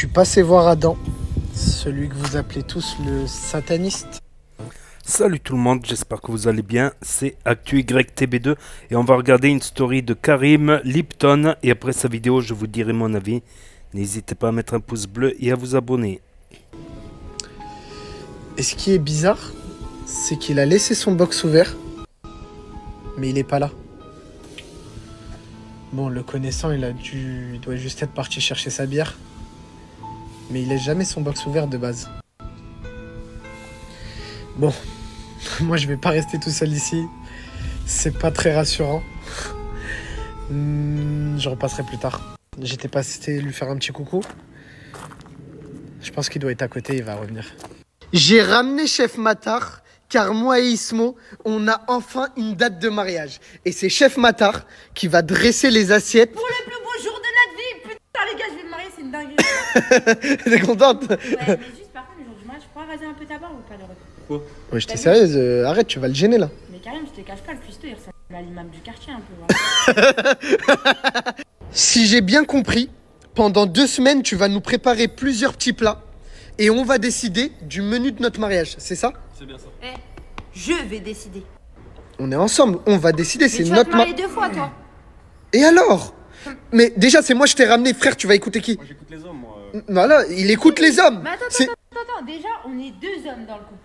suis passé voir Adam, celui que vous appelez tous le sataniste. Salut tout le monde, j'espère que vous allez bien, c'est ActuYTB2 et on va regarder une story de Karim Lipton et après sa vidéo je vous dirai mon avis. N'hésitez pas à mettre un pouce bleu et à vous abonner. Et ce qui est bizarre, c'est qu'il a laissé son box ouvert, mais il est pas là. Bon, le connaissant, il doit juste être parti chercher sa bière, mais il laisse jamais son box ouvert de base. Bon, moi je vais pas rester tout seul ici, c'est pas très rassurant. Je repasserai plus tard. J'étais passé lui faire un petit coucou. Je pense qu'il doit être à côté, il va revenir. J'ai ramené Chef Matar, car moi et Ismo, on a enfin une date de mariage. Et c'est Chef Matar qui va dresser les assiettes. Pour le plus beau jour de notre vie. Putain les gars, je vais me marier, c'est une dinguerie. T'es contente? Ouais, mais juste par contre, le jour du mariage, je pourrais raser un peu ta barbe ou pas le ref? Quoi? Ouais, j'étais sérieuse, arrête, tu vas le gêner là. Mais Karim, je te cache pas, le cuistot, il ressemble à l'imam du quartier un peu. Voilà. Si j'ai bien compris, pendant 2 semaines, tu vas nous préparer plusieurs petits plats. Et on va décider du menu de notre mariage, c'est ça? C'est bien ça. Eh, je vais décider. On est ensemble, on va décider, c'est Mais tu vas notre te marier 2 fois, toi. Et alors? Mais déjà, c'est moi, je t'ai ramené, frère, tu vas écouter qui? Moi j'écoute les hommes, moi. Voilà, il écoute les hommes. Mais attends, C'est- attends, déjà, on est 2 hommes dans le couple.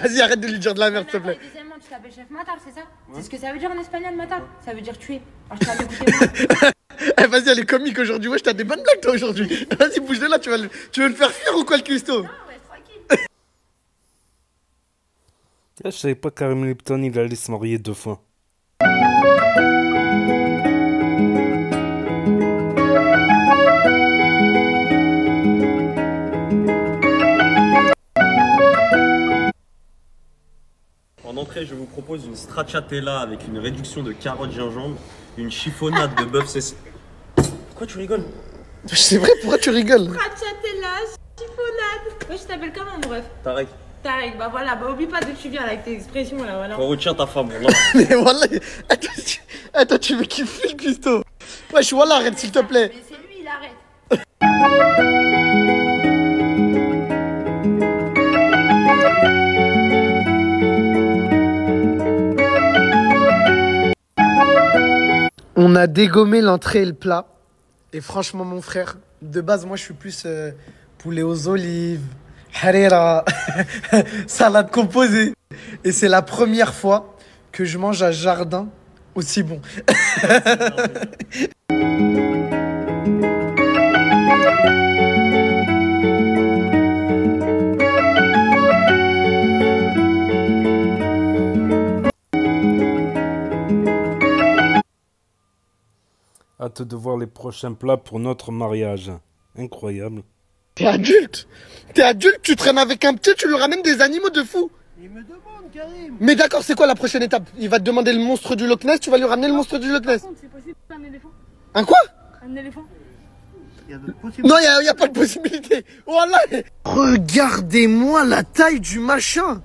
Vas-y, arrête de lui dire de la merde, s'il te plaît. Et deuxièmement, tu t'appelles Chef Matar, c'est ça? C'est ce que ça veut dire en espagnol, Matar? Ça veut dire tuer. Alors je t'avais écouté moi. Eh, vas-y, elle est comique aujourd'hui. Wesh, t'as des bonnes blagues, toi, aujourd'hui. Vas-y, bouge de là, tu veux le faire fuir ou quoi, le cuistot? Non, reste tranquille. Je savais pas que Karim Lipton il allait se marier 2 fois. En entrée, je vous propose une stracciatella avec une réduction de carottes gingembre, une chiffonnade de bœuf cessé. Pourquoi tu rigoles? C'est vrai, pourquoi tu rigoles? Stracciatella, chiffonnade. Moi, je t'appelle comment, mon ref? Tarek, Tarek, bah voilà, bah oublie pas d'où tu viens là, avec tes expressions là, voilà. on retient ta femme, là. Mais voilà, attends, tu veux qu'il fuit le cuistot? Wesh, voilà, arrête, s'il te plaît. Mais c'est lui, il arrête. On a dégommé l'entrée et le plat. Et franchement, mon frère, de base, moi, je suis plus poulet aux olives, harira, salade composée. Et c'est la première fois que je mange à jardin aussi bon. Hâte de voir les prochains plats pour notre mariage. Incroyable. T'es adulte? T'es adulte, tu traînes avec un petit, tu lui ramènes des animaux de fou. Il me demande, Karim. Mais d'accord, c'est quoi la prochaine étape? Il va te demander le monstre du Loch Ness, tu vas lui ramener le monstre du Loch Ness. C'est possible un éléphant? Un quoi? Un éléphant? Il y a d'autres possibilités. Non, il n'y a pas de possibilité. Voilà. Regardez-moi la taille du machin.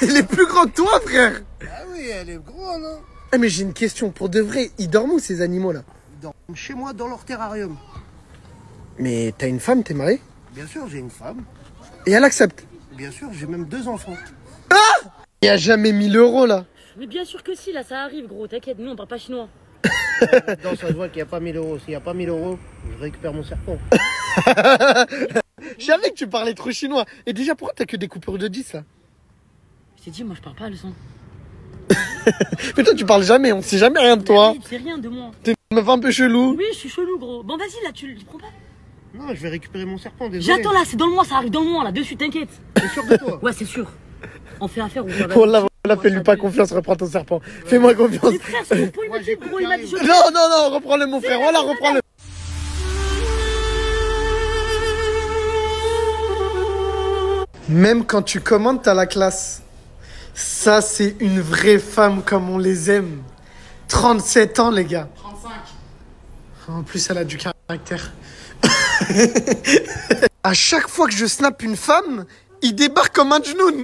Il est plus grand que toi, frère. Ah oui, elle est grande, hein. Eh, mais j'ai une question. Pour de vrai, ils dorment où, ces animaux-là? Ils dorment chez moi dans leur terrarium. Mais t'as une femme, t'es marié? Bien sûr, j'ai une femme. Et elle accepte? Bien sûr, j'ai même 2 enfants. Il n'y a jamais 1000 euros, là. Mais bien sûr que si, là ça arrive gros, t'inquiète, nous on parle pas chinois. Dans ça se voit qu'il n'y a pas 1000 euros. S'il n'y a pas 1000 euros, je récupère mon serpent. Je savais que tu parlais trop chinois. Et déjà, pourquoi t'as que des coupures de 10, là? Je t'ai dit, moi je parle pas le son. Mais toi, tu parles jamais. On sait jamais rien de toi. C'est rien de moi. T'es une meuf un peu chelou. Oui, je suis chelou gros. Bon vas-y là, tu le prends pas. Non, je vais récupérer mon serpent, désolé. J'attends là, c'est dans le mois, ça arrive dans le mois là, dessus, t'inquiète. T'es sûr de toi? Ouais, c'est sûr. On fait affaire ou pas? Oh là, fais-lui pas confiance, reprends ton serpent. Fais-moi confiance. Mais frère, c'est pour il m'a dit, gros, il m'a dit je... Non, reprends-le, mon frère. Voilà, reprends-le. Même quand tu commandes, t'as la classe. Ça, c'est une vraie femme comme on les aime. 37 ans, les gars. 35. En plus, elle a du caractère. À chaque fois que je snap une femme, il débarque comme un djnoun.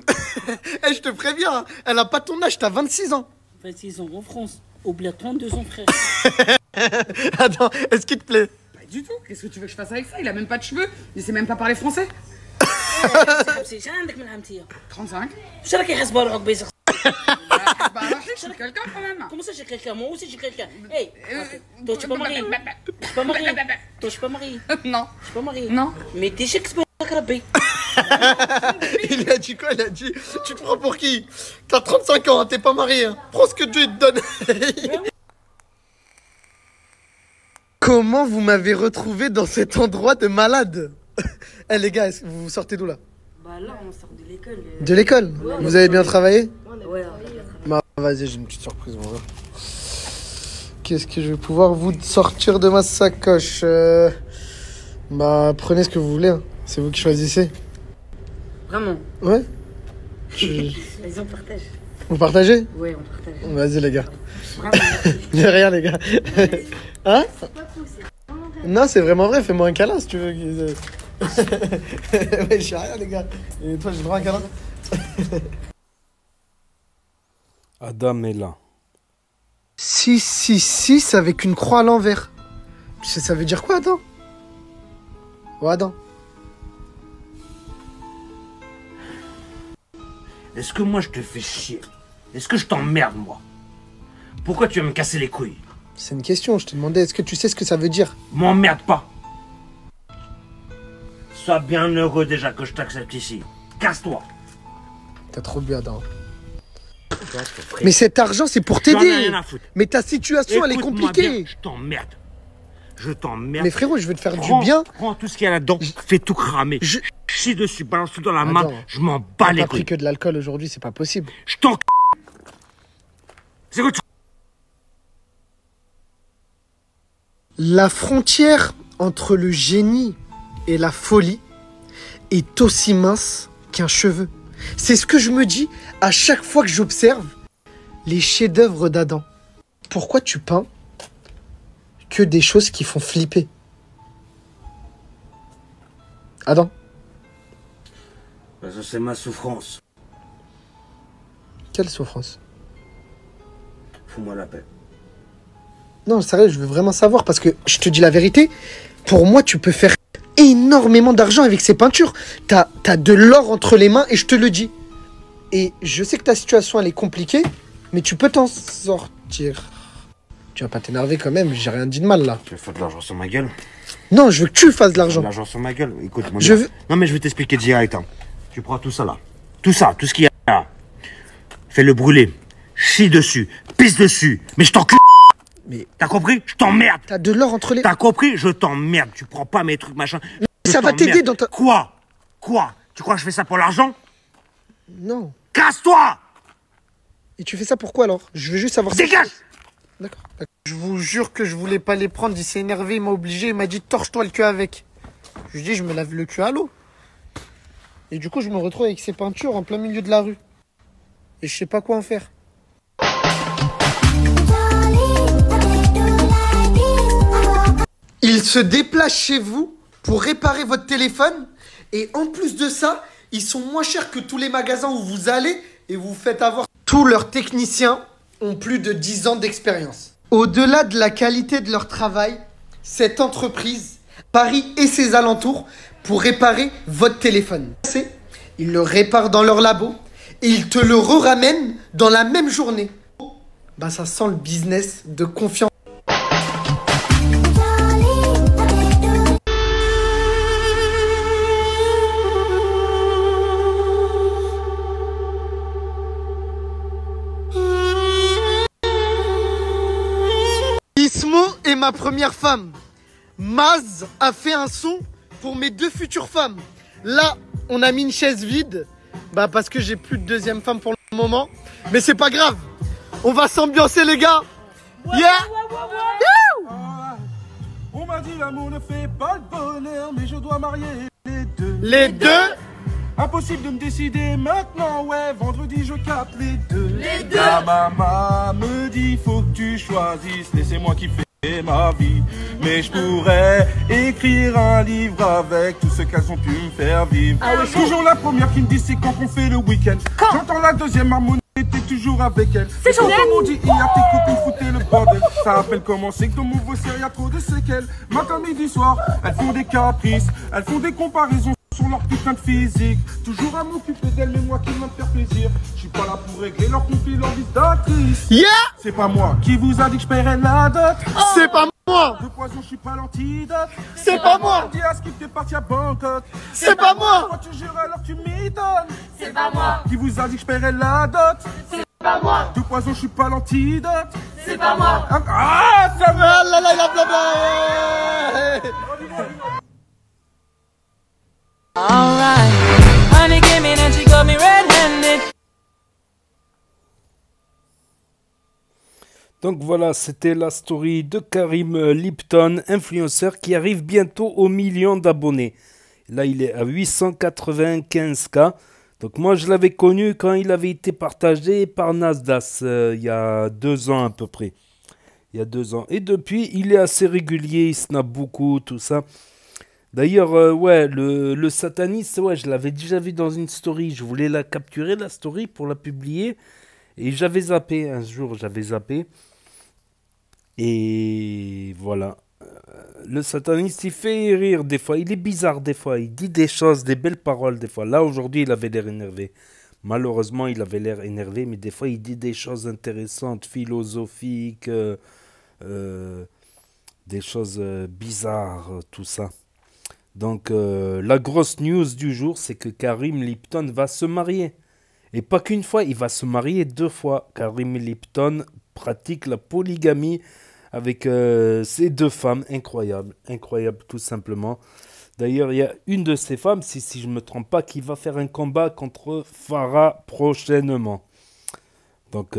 Eh, je te préviens, hein, elle a pas ton âge, t'as 26 ans. 26 ans en France, oublie 32 ans frère. Attends, est-ce qu'il te plaît? du tout. Qu'est-ce que tu veux que je fasse avec ça? Il a même pas de cheveux. Il sait même pas parler français. 35. شو راك يحس بالروحك بيزق؟ Bah alors, je suis quelqu'un quand même. Comment ça, j'ai quelqu'un? Moi aussi, j'ai quelqu'un. Hey, toi, tu es pas marié. Tu es pas marié. Toi, je suis pas marié. Non. Je suis pas marié. Non. Mais t'es Shakespeare, Rabbi. Il a dit quoi? Il a dit, tu te prends pour qui? T'as 35 ans, hein, t'es pas marié. Hein. Prends ce que Dieu te donne. Comment vous m'avez retrouvé dans cet endroit de malade? Eh les gars, vous sortez d'où là? Bah là, on sort de l'école. De l'école? Vous avez bien travaillé? Ouais. Bah, vas-y, j'ai une petite surprise, mon gars. Qu'est-ce que je vais pouvoir vous sortir de ma sacoche? Bah, prenez ce que vous voulez. Hein. C'est vous qui choisissez. Vraiment? Ouais. Vas-y, on partage. Vous partagez? Ouais, on partage. Vas-y, les gars. Vraiment. De rien, les gars. Hein? Non, c'est vraiment vrai. Fais-moi un câlin si tu veux. Ouais, je suis rien, les gars. Et toi, j'ai droit à un câlin? Adam est là. 666 avec une croix à l'envers. Tu sais, ça veut dire quoi, Adam? Oh, Adam. Est-ce que moi je te fais chier? Est-ce que je t'emmerde, moi? Pourquoi tu vas me casser les couilles? C'est une question, je te demandais, est-ce que tu sais ce que ça veut dire? M'emmerde pas. Sois bien heureux déjà que je t'accepte ici. Casse-toi. T'as trop bu, Adam. Mais cet argent, c'est pour J'en ai t'aider. rien à foutre. Mais ta situation, elle est Écoute-moi compliquée. bien, je t'emmerde. Je t'emmerde. Mais frérot, je veux te faire Prends- du bien. Prends tout ce qu'il y a là-dedans, fais tout cramer. Chie dessus, balance tout dans la main, Adam, je m'en bats T'as les pas pris couilles. que de l'alcool aujourd'hui, c'est pas possible. Je t'en... C'est quoi tu... La frontière entre le génie et la folie est aussi mince qu'un cheveu. C'est ce que je me dis à chaque fois que j'observe les chefs-d'œuvre d'Adam. Pourquoi tu peins que des choses qui font flipper? Adam, Ça, c'est ma souffrance. quelle souffrance? Fous-moi la paix. Non, sérieux, je veux vraiment savoir parce que je te dis la vérité. Pour moi, tu peux faire énormément d'argent avec ces peintures. T'as de l'or entre les mains et je te le dis. Et je sais que ta situation, elle est compliquée, mais tu peux t'en sortir. Tu vas pas t'énerver quand même, j'ai rien dit de mal là. Tu veux faire de l'argent sur ma gueule? Non, je veux que tu fasses de De l'argent. l'argent sur ma gueule? Écoute-moi. Je bien. veux- Non, mais je vais t'expliquer direct. Hein. Tu prends tout ça là. Tout ça, tout ce qu'il y a là. Fais-le brûler. Chie dessus. Pisse dessus. Mais je t'encule. Mais T'as compris? Je t'emmerde. t'as de l'or entre les mains. T'as compris? Je t'emmerde. Tu prends pas mes trucs, machin. Je Ça va t'emmerde. t'aider dans ta... Quoi? Quoi? Tu crois que je fais ça pour l'argent? Non. Casse-toi! Et tu fais ça pourquoi alors? Je veux juste savoir... si- Dégage! D'accord. Je vous jure que je voulais pas les prendre. Il s'est énervé, il m'a obligé. Il m'a dit torche-toi le cul avec. Je lui dis je me lave le cul à l'eau. Et du coup je me retrouve avec ces peintures en plein milieu de la rue. Et je sais pas quoi en faire. Ils se déplacent chez vous pour réparer votre téléphone. Et en plus de ça, ils sont moins chers que tous les magasins où vous allez et vous faites avoir. Tous leurs techniciens ont plus de 10 ans d'expérience. Au-delà de la qualité de leur travail, cette entreprise parie et ses alentours pour réparer votre téléphone. Ils le réparent dans leur labo et ils te le ramènent dans la même journée. Bah ça sent le business de confiance. Ismo est ma première femme. Maz a fait un son pour mes deux futures femmes. Là, on a mis une chaise vide. Bah parce que j'ai plus de deuxième femme pour le moment. Mais c'est pas grave. On va s'ambiancer les gars. Yeah. On m'a dit l'amour ne fait pas le bonheur, mais je dois marier les deux. Les deux. Impossible de me décider maintenant, ouais, vendredi je capte les deux. Les deux. La maman me dit faut que tu choisisses, laissez-moi kiffer ma vie. Mais je pourrais écrire un livre avec tout ce qu'elles ont pu me faire vivre. Toujours la première qui me dit c'est quand qu'on fait le week-end. J'entends la deuxième harmonie, t'es toujours avec elle. C'est Et quand Jordan. on dit hier, tes copines foutaient le bordel. Ça rappelle comment c'est que dans mon vaisselle, y'a trop de séquelles. Matin, midi, soir, elles font des caprices, elles font des comparaisons sur leur putain de physique. Toujours à m'occuper d'elles, mais moi qui veux me faire plaisir. Je suis pas là pour régler leurs conflits, leurs vices d'actrice. Yeah. C'est pas moi qui vous a dit que je paierais la dot. C'est pas moi. De poison, je suis pas l'antidote. C'est pas moi. Dis à Skip, t'es parti à Bangkok. C'est pas moi. Toi, tu jures alors tu m'étonnes. C'est pas moi. Qui vous a dit que je paierais la dot? C'est pas moi. De poison, je suis pas l'antidote. C'est pas moi. Ah, ça va. Ah là là, il a blabla. Alright, honey came in and she got me red-handed. Donc voilà, c'était la story de Karim Lipton, influenceur qui arrive bientôt au million d'abonnés. Là, il est à 895K. Donc moi, je l'avais connu quand il avait été partagé par Nasdaq, il y a 2 ans à peu près. Il y a 2 ans. Et depuis, il est assez régulier, il snap beaucoup, tout ça. D'ailleurs, ouais, le sataniste, ouais, je l'avais déjà vu dans une story. Je voulais la capturer, la story, pour la publier. Et j'avais zappé, un jour, j'avais zappé. Et voilà. Le sataniste, il fait rire des fois. Il est bizarre des fois. Il dit des choses, des belles paroles des fois. Là, aujourd'hui, il avait l'air énervé. Malheureusement, il avait l'air énervé. Mais des fois, il dit des choses intéressantes, philosophiques. Des choses bizarres, tout ça. Donc, la grosse news du jour, c'est que Karim Lipton va se marier. Et pas qu'une fois, il va se marier 2 fois. Karim Lipton pratique la polygamie avec ces 2 femmes. Incroyable, incroyable tout simplement. D'ailleurs, il y a une de ces femmes, si je ne me trompe pas, qui va faire un combat contre Farah prochainement. Donc,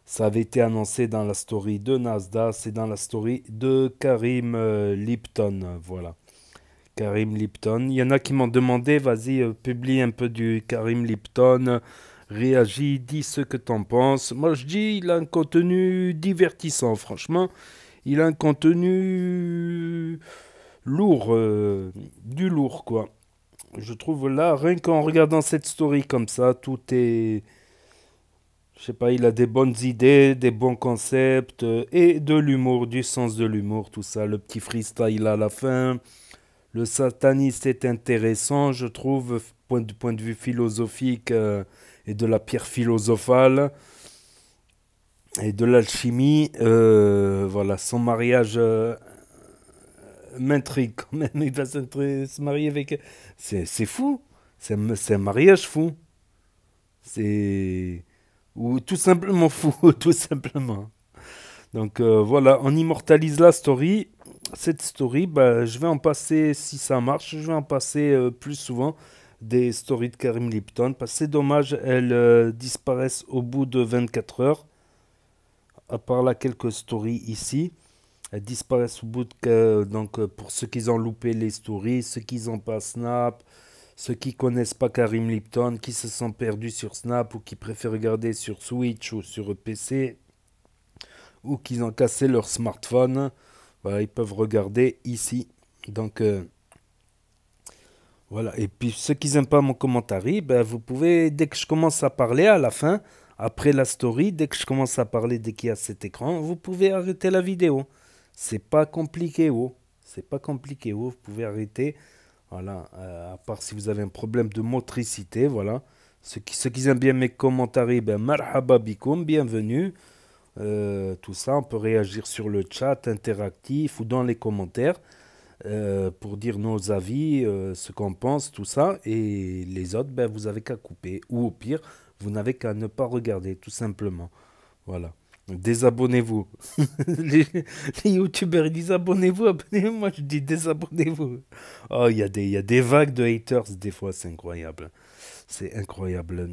ça avait été annoncé dans la story de Nasdaq, c'est dans la story de Karim Lipton, voilà. Karim Lipton. Il y en a qui m'ont demandé, vas-y, publie un peu du Karim Lipton, réagis, dis ce que t'en penses. Moi, je dis, il a un contenu divertissant, franchement. Il a un contenu lourd, du lourd, quoi. Je trouve là, rien qu'en regardant cette story comme ça, tout est... Je sais pas, il a des bonnes idées, des bons concepts, et de l'humour, du sens de l'humour, tout ça. Le petit freestyle à la fin... Le sataniste est intéressant, je trouve, du point de vue philosophique et de la pierre philosophale et de l'alchimie. Voilà, son mariage m'intrigue quand même. Il va se marier avec... C'est fou, c'est un mariage fou. C'est... Ou tout simplement fou, tout simplement. Donc voilà, on immortalise la story. Cette story, bah, je vais en passer, si ça marche, je vais en passer plus souvent des stories de Karim Lipton. Parce que c'est dommage, elles disparaissent au bout de 24 heures. À part là, quelques stories ici. Elles disparaissent au bout de... donc pour ceux qui ont loupé les stories, ceux qui n'ont pas Snap, ceux qui connaissent pas Karim Lipton, qui se sont perdus sur Snap ou qui préfèrent regarder sur Switch ou sur PC, ou qui ont cassé leur smartphone, voilà, ils peuvent regarder ici. Donc voilà. Et puis ceux qui n'aiment pas mon commentaire, ben, vous pouvez, dès que je commence à parler à la fin, après la story, dès que je commence à parler, dès qu'il y a cet écran, vous pouvez arrêter la vidéo. C'est pas compliqué, oh. C'est pas compliqué, oh. Vous pouvez arrêter. Voilà. À part si vous avez un problème de motricité, voilà. Ceux qui aiment bien mes commentaires, ben marhaba bikoum, bienvenue. Tout ça, on peut réagir sur le chat interactif ou dans les commentaires pour dire nos avis, ce qu'on pense, tout ça. Et les autres, ben, vous avez qu'à couper. Ou au pire, vous n'avez qu'à ne pas regarder, tout simplement. Voilà. Désabonnez-vous. les youtubeurs disent abonnez-vous, abonnez-vous. Moi, je dis désabonnez-vous. Oh, il y a des vagues de haters, des fois, c'est incroyable. C'est incroyable.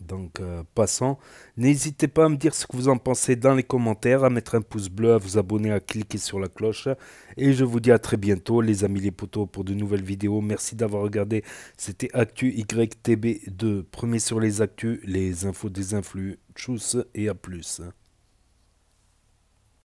Donc, passons. N'hésitez pas à me dire ce que vous en pensez dans les commentaires, à mettre un pouce bleu, à vous abonner, à cliquer sur la cloche. Et je vous dis à très bientôt, les amis, les potos, pour de nouvelles vidéos. Merci d'avoir regardé. C'était Actu YTB2. Premier sur les actus, les infos des influx. Tchuss et à plus.